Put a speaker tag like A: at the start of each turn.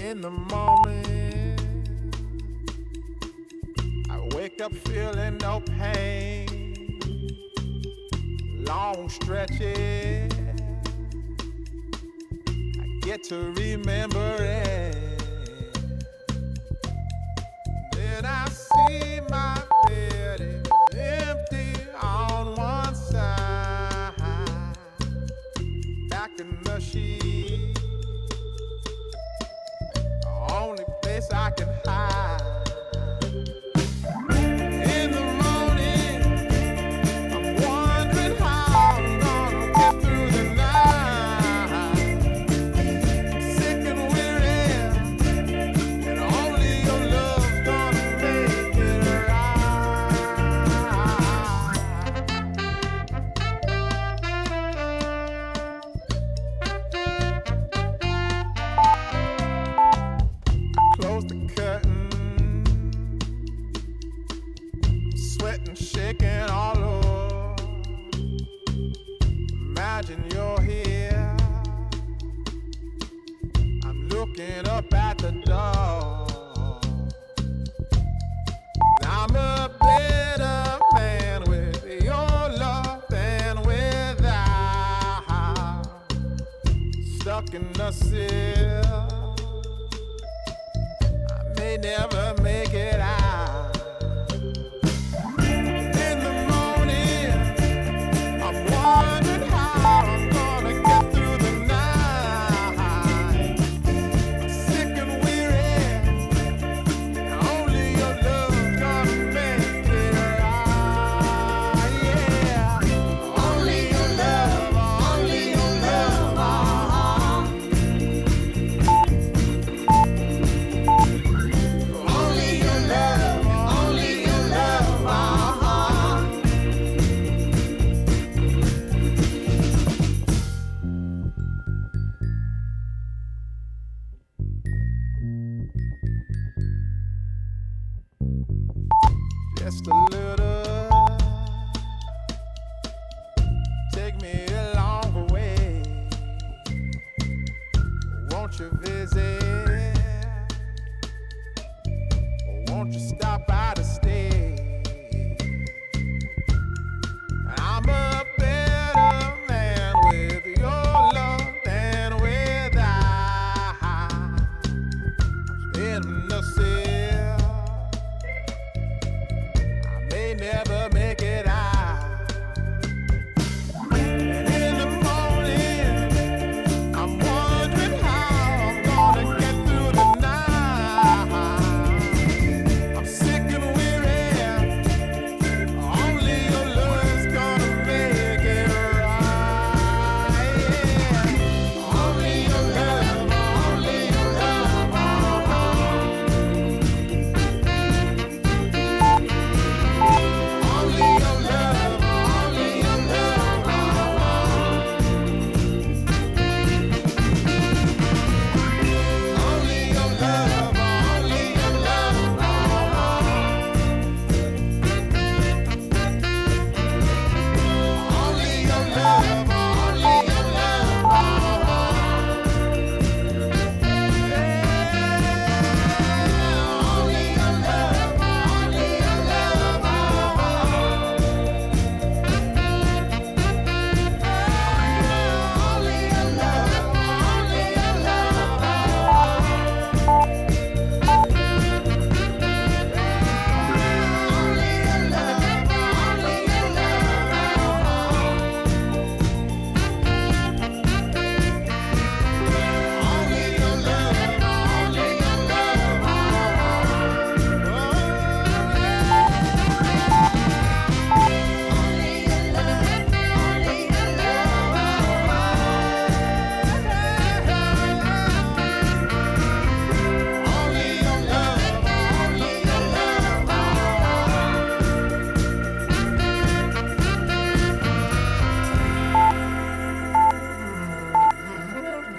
A: In the morning, I wake up feeling no pain. Long stretches, I get to remember it. Then I see my bed is empty on one side. Back in the sheet, the only place I can hide. In the morning, I'm wondering how I'm gonna get through the night. I'm sick and weary, and only your love's gonna make it right. Close the curtain, sweating, shaking all over. Imagine you're here. I'm looking up at the door. I'm a better man with your love than without. Stuck in the sill, I may never make it out. In the morning, I'm wondering how I'm gonna get through the night. I'm sick and weary, and only your love's gonna make it right. Yeah, only your love, only your love. Only your love, only your love. Just a little, take me along the way. Won't you visit